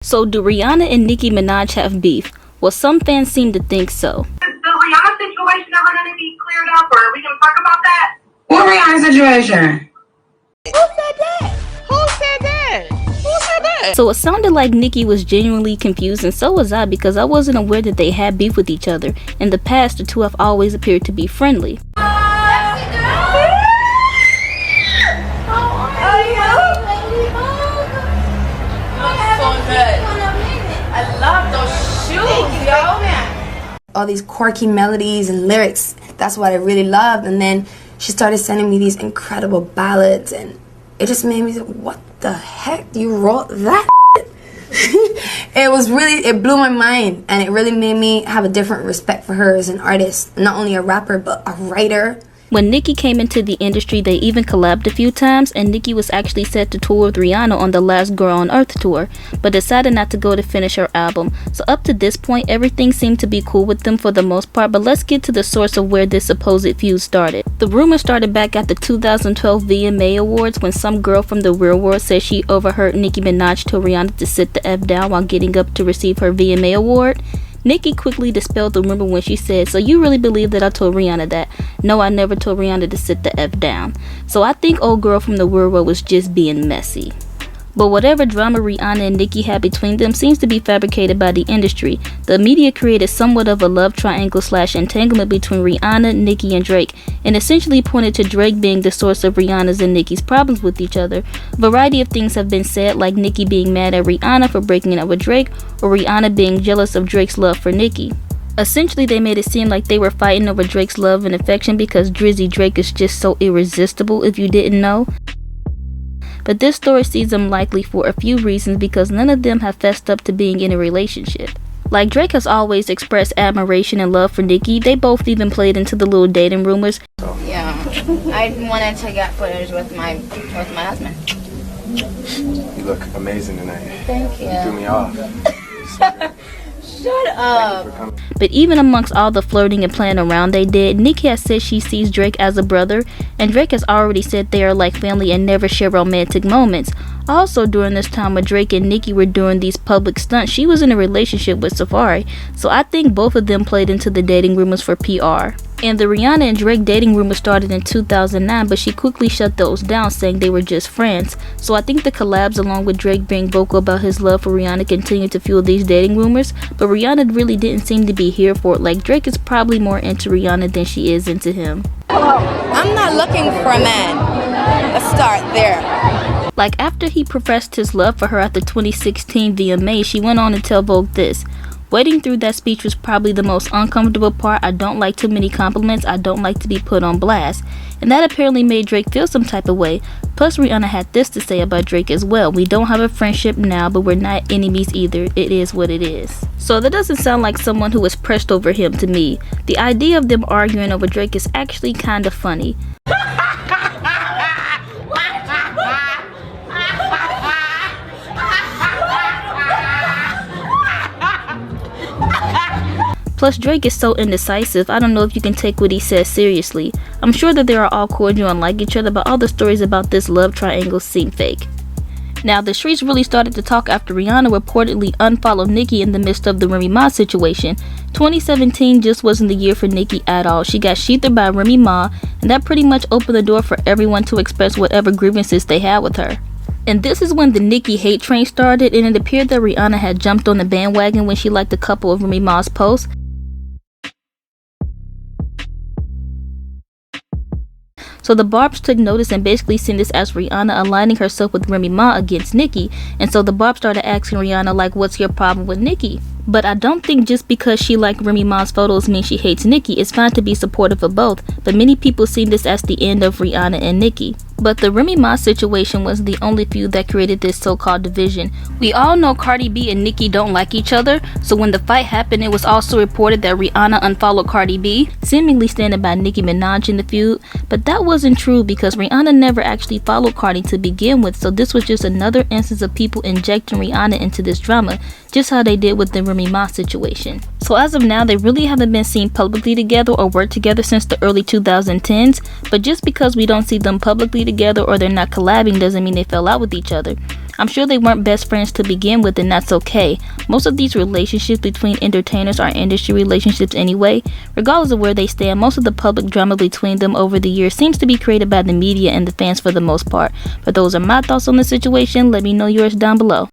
So do Rihanna and Nicki Minaj have beef? Well, some fans seem to think so. Is the Rihanna situation ever going to be cleared up, or we can talk about that? What Rihanna situation? Who said that? Who said that? Who said that? So it sounded like Nicki was genuinely confused, and so was I, because I wasn't aware that they had beef with each other. In the past, the two have always appeared to be friendly. All these quirky melodies and lyrics, that's what I really love. And then she started sending me these incredible ballads, and it just made me say, what the heck, you wrote that? It blew my mind, and it really made me have a different respect for her as an artist, not only a rapper but a writer. When Nicki came into the industry, they even collabed a few times, and Nicki was actually set to tour with Rihanna on the Last Girl on Earth tour, but decided not to go to finish her album. So up to this point, everything seemed to be cool with them for the most part, but let's get to the source of where this supposed feud started. The rumor started back at the 2012 VMA Awards when some girl from the real world said she overheard Nicki Minaj tell Rihanna to sit the F down while getting up to receive her VMA award. Nicki quickly dispelled the rumor when she said, "So you really believe that I told Rihanna that? No, I never told Rihanna to sit the F down." So I think old girl from the real world was just being messy. But whatever drama Rihanna and Nicki had between them seems to be fabricated by the industry. The media created somewhat of a love triangle / entanglement between Rihanna, Nicki, and Drake, and essentially pointed to Drake being the source of Rihanna's and Nicki's problems with each other. A variety of things have been said, like Nicki being mad at Rihanna for breaking up with Drake, or Rihanna being jealous of Drake's love for Nicki. Essentially, they made it seem like they were fighting over Drake's love and affection because Drizzy Drake is just so irresistible, if you didn't know. But this story sees them likely for a few reasons, because none of them have fessed up to being in a relationship. Like Drake has always expressed admiration and love for Nicki. They both even played into the little dating rumors. Yeah, I wanted to get footage with my husband. You look amazing tonight. Thank you. You threw me off. Shut up. But even amongst all the flirting and playing around they did, Nicki has said she sees Drake as a brother, and Drake has already said they are like family and never share romantic moments. Also, during this time when Drake and Nicki were doing these public stunts, she was in a relationship with Safari, so I think both of them played into the dating rumors for PR. And the Rihanna and Drake dating rumor started in 2009, but she quickly shut those down, saying they were just friends. So I think the collabs, along with Drake being vocal about his love for Rihanna, continued to fuel these dating rumors, but Rihanna really didn't seem to be here for it. Like, Drake is probably more into Rihanna than she is into him. I'm not looking for a man. Let's start there. Like, after he professed his love for her at the 2016 VMA, she went on to tell Vogue this: "Waiting through that speech was probably the most uncomfortable part. I don't like too many compliments. I don't like to be put on blast." And that apparently made Drake feel some type of way. Plus, Rihanna had this to say about Drake as well: "We don't have a friendship now, but we're not enemies either. It is what it is." So that doesn't sound like someone who was pressed over him to me. The idea of them arguing over Drake is actually kind of funny. Plus, Drake is so indecisive, I don't know if you can take what he says seriously. I'm sure that they are all cordial and like each other, but all the stories about this love triangle seem fake. Now, the streets really started to talk after Rihanna reportedly unfollowed Nicki in the midst of the Remy Ma situation. 2017 just wasn't the year for Nicki at all. She got sheathed by Remy Ma, and that pretty much opened the door for everyone to express whatever grievances they had with her. And this is when the Nicki hate train started, and it appeared that Rihanna had jumped on the bandwagon when she liked a couple of Remy Ma's posts. So the Barbs took notice and basically seen this as Rihanna aligning herself with Remy Ma against Nicki. And so the Barbs started asking Rihanna, like, what's your problem with Nicki? But I don't think just because she liked Remy Ma's photos means she hates Nicki. It's fine to be supportive of both, but many people see this as the end of Rihanna and Nicki. But the Remy Ma situation was the only feud that created this so-called division. We all know Cardi B and Nicki don't like each other, so when the fight happened, it was also reported that Rihanna unfollowed Cardi B, seemingly standing by Nicki Minaj in the feud. But that wasn't true, because Rihanna never actually followed Cardi to begin with, so this was just another instance of people injecting Rihanna into this drama, just how they did with the Remy Ma situation. So as of now, they really haven't been seen publicly together or work together since the early 2010s, but just because we don't see them publicly together or they're not collabing doesn't mean they fell out with each other. I'm sure they weren't best friends to begin with, and that's okay. Most of these relationships between entertainers are industry relationships anyway. Regardless of where they stand, most of the public drama between them over the years seems to be created by the media and the fans for the most part. But those are my thoughts on the situation. Let me know yours down below.